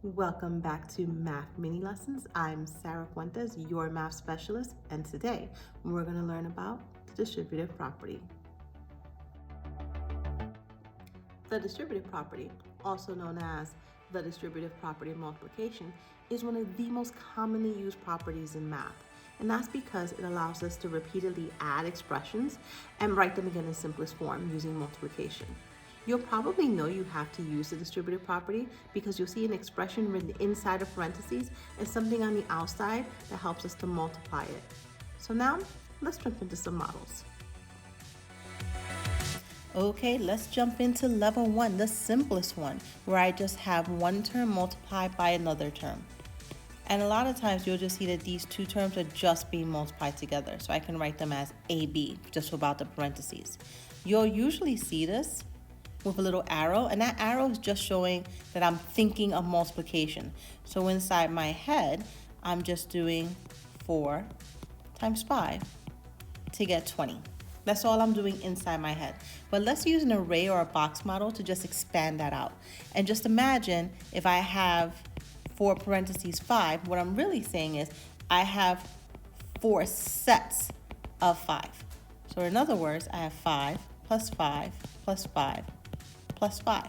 Welcome back to Math Mini Lessons. I'm Sarah Fuentes, your math specialist, and today we're going to learn about distributive property. The distributive property, also known as the distributive property of multiplication, is one of the most commonly used properties in math. And that's because it allows us to repeatedly add expressions and write them again in simplest form using multiplication. You'll probably know you have to use the distributive property because you'll see an expression written inside of parentheses and something on the outside that helps us to multiply it. So now, let's jump into some models. Okay, let's jump into level 1, the simplest one, where I just have one term multiplied by another term. And a lot of times you'll just see that these two terms are just being multiplied together. So I can write them as AB, just without the parentheses. You'll usually see this with a little arrow, and that arrow is just showing that I'm thinking of multiplication. So inside my head, I'm just doing 4 times 5 to get 20. That's all I'm doing inside my head. But let's use an array or a box model to just expand that out. And just imagine if I have 4 parentheses 5, what I'm really saying is I have 4 sets of 5. So in other words, I have 5 plus 5 plus 5 plus 5.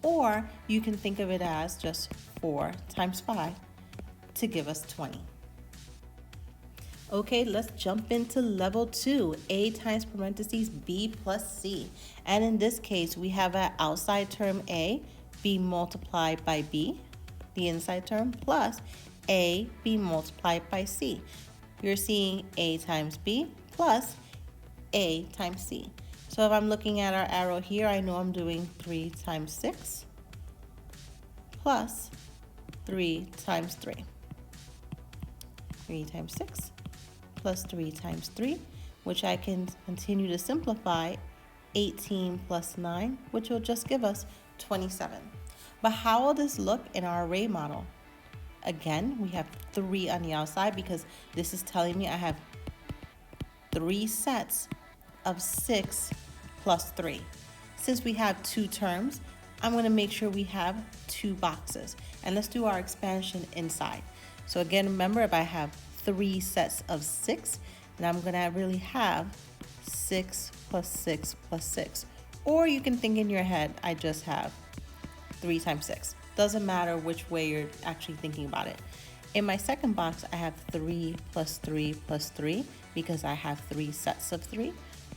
Or you can think of it as just 4 times 5 to give us 20. Okay, let's jump into level 2, A times parentheses B plus C. And in this case, we have an outside term A being multiplied by B, the inside term, plus A being multiplied by C. You're seeing A times B plus A times C. So if I'm looking at our arrow here, I know I'm doing 3 times 6 plus 3 times 3. 3 times 6 plus 3 times 3, which I can continue to simplify, 18 plus 9, which will just give us 27. But how will this look in our array model? Again, we have 3 on the outside because this is telling me I have 3 sets of 6 plus 3. Since we have 2 terms, I'm going to make sure we have 2 boxes. And let's do our expansion inside. So again, remember, if I have 3 sets of 6, and I'm going to really have 6 plus 6 plus 6. Or you can think in your head, I just have 3 times 6. Doesn't matter which way you're actually thinking about it. In my second box, I have 3 plus 3 plus 3 because I have 3 sets of 3.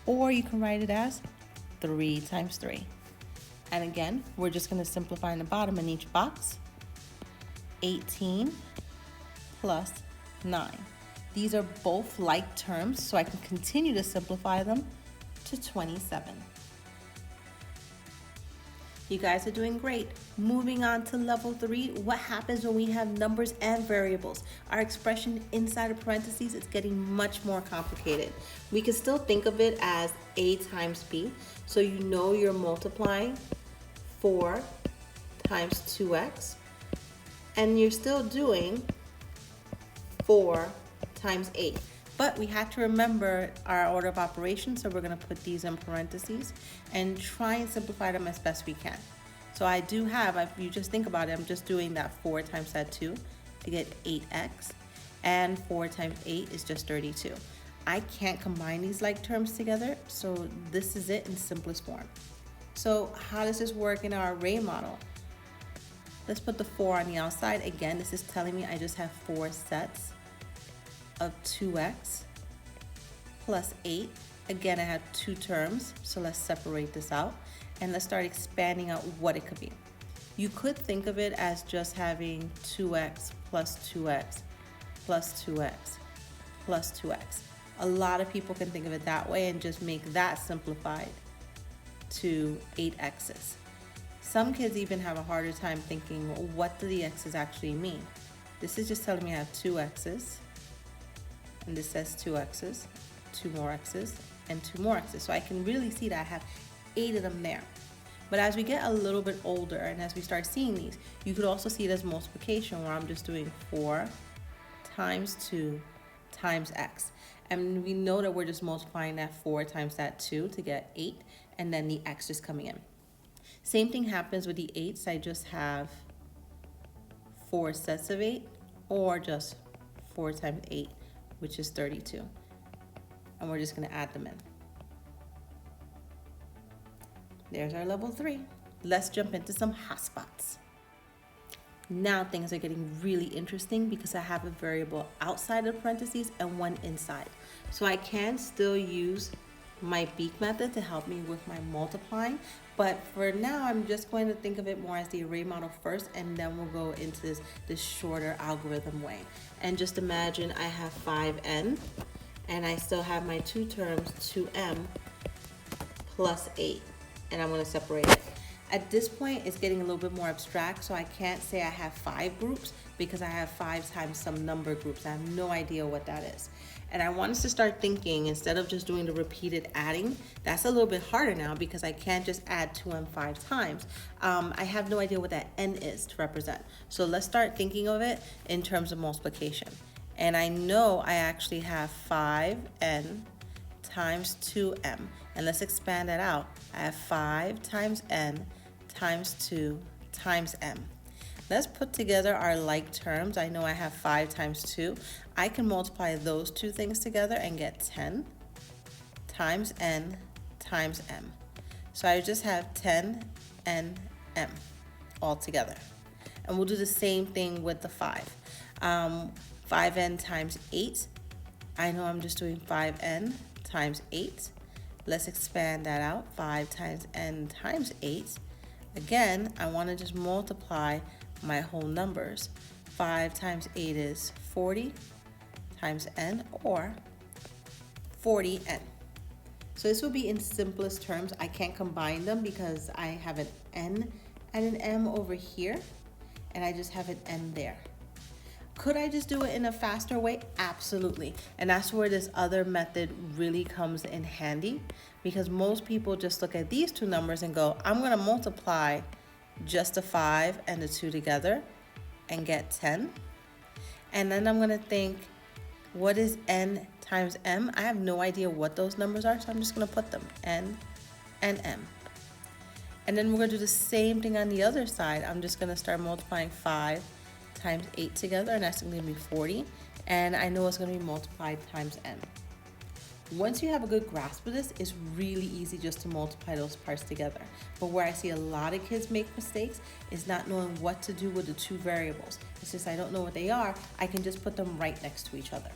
Or you can write it as 3 times 3. And again, we're just going to simplify in the bottom in each box. 18 plus 9. These are both like terms, so I can continue to simplify them to 27. You guys are doing great. Moving on to level 3, what happens when we have numbers and variables? Our expression inside of parentheses is getting much more complicated. We can still think of it as A times B, so you know you're multiplying 4 times 2x, and you're still doing 4 times 8. But we have to remember our order of operations, so we're going to put these in parentheses and try and simplify them as best we can. So I do have, if you just think about it, I'm just doing that 4 times that 2 to get 8x, and 4 times 8 is just 32. I can't combine these like terms together, so this is it in simplest form. So how does this work in our array model? Let's put the 4 on the outside. Again, this is telling me I just have 4 sets of 2x plus 8. Again, I have 2 terms, so let's separate this out and let's start expanding out what it could be. You could think of it as just having 2x plus 2x plus 2x plus 2x. A lot of people can think of it that way and just make that simplified to 8x's. Some kids even have a harder time thinking, what do the x's actually mean? This is just telling me I have 2 x's, and this says 2 x's, 2 more x's, and 2 more x's. So I can really see that I have 8 of them there. But as we get a little bit older and as we start seeing these, you could also see it as multiplication, where I'm just doing 4 times 2 times x. And we know that we're just multiplying that 4 times that 2 to get 8, and then the x just coming in. Same thing happens with the 8s. I just have 4 sets of 8, or just 4 times 8, which is 32. And we're just going to add them in. There's our level 3. Let's jump into some hotspots. Now things are getting really interesting because I have a variable outside of parentheses and one inside. So I can still use my beak method to help me with my multiplying, but for now I'm just going to think of it more as the array model first, and then we'll go into this shorter algorithm way. And just imagine I have 5n and I still have my two terms 2m plus 8, and I'm going to separate it. At this point, it's getting a little bit more abstract, so I can't say I have 5 groups because I have 5 times some number groups. I have no idea what that is. And I want us to start thinking, instead of just doing the repeated adding, that's a little bit harder now because I can't just add 2m 5 times. I have no idea what that n is to represent. So let's start thinking of it in terms of multiplication. And I know I actually have 5n times 2m. And let's expand that out. I have 5 times n times 2 times m. Let's put together our like terms. I know I have 5 times 2. I can multiply those two things together and get 10 times n times m. So I just have 10 n m all together. And we'll do the same thing with the 5. 5n times 8. I know I'm just doing 5n times 8. Let's expand that out. 5 times n times 8. Again, I want to just multiply my whole numbers. 5 times 8 is 40 times n, or 40n. So this will be in simplest terms. I can't combine them because I have an n and an m over here, and I just have an n there. Could I just do it in a faster way? Absolutely. And that's where this other method really comes in handy, because most people just look at these two numbers and go, I'm going to multiply just the 5 and the 2 together and get 10. And then I'm going to think, what is n times m? I have no idea what those numbers are, so I'm just going to put them, n and m. And then we're going to do the same thing on the other side. I'm just going to start multiplying 5 times 8 together, and that's going to be 40, and I know it's going to be multiplied times n. Once you have a good grasp of this, it's really easy just to multiply those parts together. But where I see a lot of kids make mistakes is not knowing what to do with the two variables. It's just I don't know what they are, I can just put them right next to each other.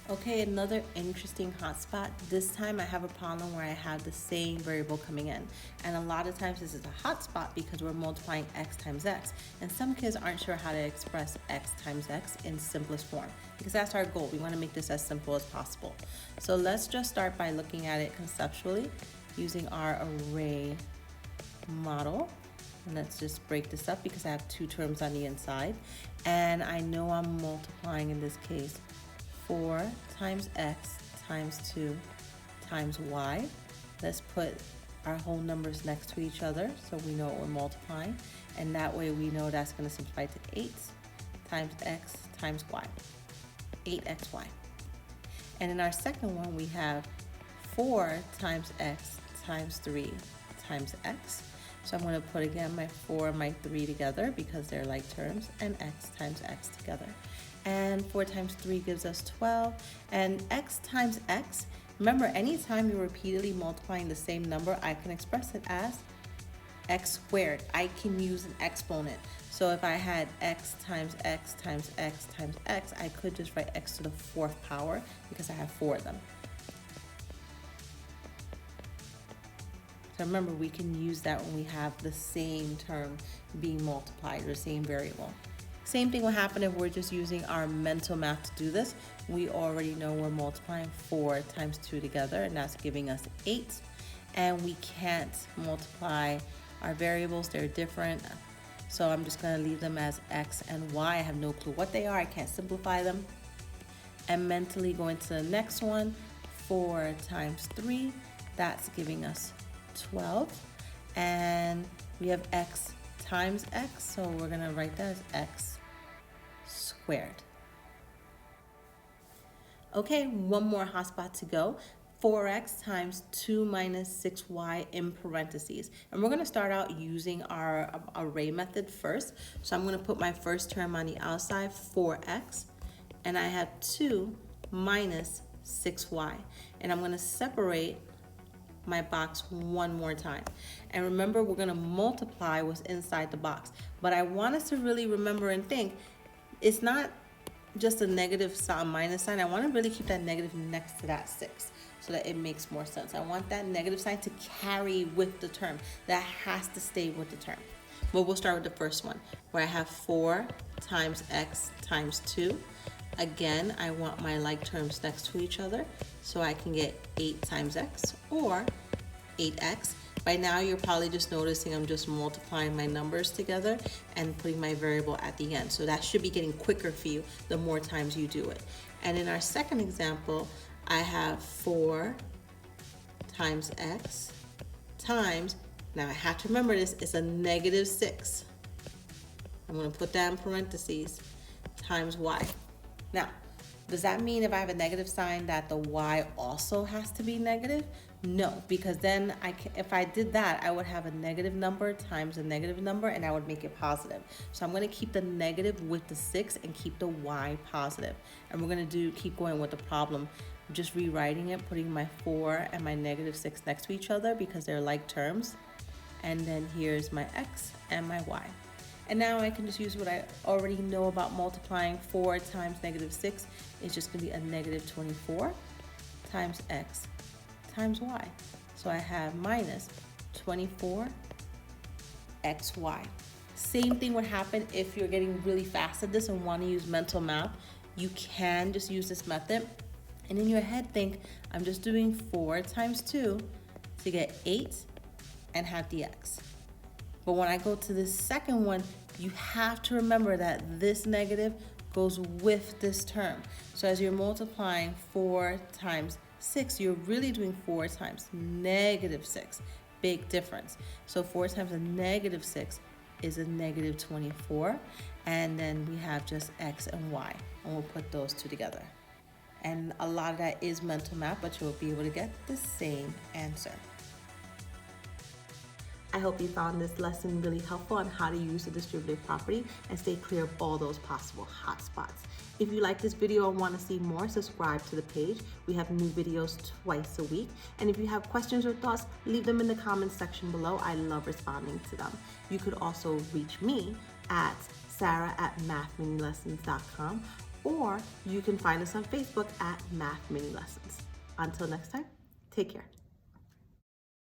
Okay, another interesting hotspot. This time I have a problem where I have the same variable coming in. And a lot of times this is a hotspot because we're multiplying x times x. And some kids aren't sure how to express x times x in simplest form, because that's our goal. We want to make this as simple as possible. So let's just start by looking at it conceptually using our array model. And let's just break this up because I have two terms on the inside. And I know I'm multiplying in this case 4 times x times 2 times y. Let's put our whole numbers next to each other so we know what we're multiplying. And that way we know that's going to simplify to 8 times x times y. 8xy. And in our second one we have 4 times x times 3 times x. So I'm going to put again my 4 and my 3 together because they're like terms, and x times x together. And 4 times 3 gives us 12, and x times x, remember anytime you're repeatedly multiplying the same number, I can express it as x squared. I can use an exponent. So if I had x times x times x times x, I could just write x to the 4th power because I have 4 of them. So remember, we can use that when we have the same term being multiplied or the same variable. Same thing will happen if we're just using our mental math to do this. We already know we're multiplying 4 times 2 together, and that's giving us 8. And we can't multiply our variables, they're different. So I'm just going to leave them as x and y. I have no clue what they are, I can't simplify them. And mentally going to the next one, 4 times 3, that's giving us 12. And we have x times x, so we're going to write that as x squared. Okay, one more hotspot to go. 4x times 2 minus 6y in parentheses. And we're going to start out using our array method first. So I'm going to put my first term on the outside, 4x, and I have 2 minus 6y. And I'm going to separate my box one more time. And remember, we're going to multiply what's inside the box. But I want us to really remember and think, it's not just a negative sign, minus sign. I want to really keep that negative next to that 6 so that it makes more sense. I want that negative sign to carry with the term. That has to stay with the term. But we'll start with the first one, where I have 4 times x times 2. Again, I want my like terms next to each other, so I can get 8 times x or 8x. By now, you're probably just noticing I'm just multiplying my numbers together and putting my variable at the end. So that should be getting quicker for you the more times you do it. And in our second example, I have 4 times x times, now I have to remember this, it's a negative 6. I'm going to put that in parentheses, times y. Now, does that mean if I have a negative sign that the y also has to be negative? No, because then if I did that, I would have a negative number times a negative number, and I would make it positive. So I'm going to keep the negative with the 6 and keep the y positive. And we're going to keep going with the problem, just rewriting it, putting my 4 and my negative 6 next to each other because they're like terms. And then here's my x and my y. And now I can just use what I already know about multiplying. 4 times negative 6 is just going to be a negative 24 times x times y. So I have minus 24 xy. Same thing would happen if you're getting really fast at this and want to use mental math. You can just use this method and in your head think, I'm just doing 4 times 2 to get 8 and have the x. But when I go to this second one, you have to remember that this negative goes with this term. So as you're multiplying 4 times 6, you're really doing 4 times negative 6. Big difference. So 4 times a negative 6 is a negative 24. And then we have just x and y. And we'll put those two together. And a lot of that is mental math, but you'll be able to get the same answer. I hope you found this lesson really helpful on how to use the distributive property and stay clear of all those possible hotspots. If you like this video and want to see more, subscribe to the page. We have new videos twice a week. And if you have questions or thoughts, leave them in the comments section below. I love responding to them. You could also reach me at sarah@mathminilessons.com, or you can find us on Facebook at Math Mini Lessons. Until next time, take care.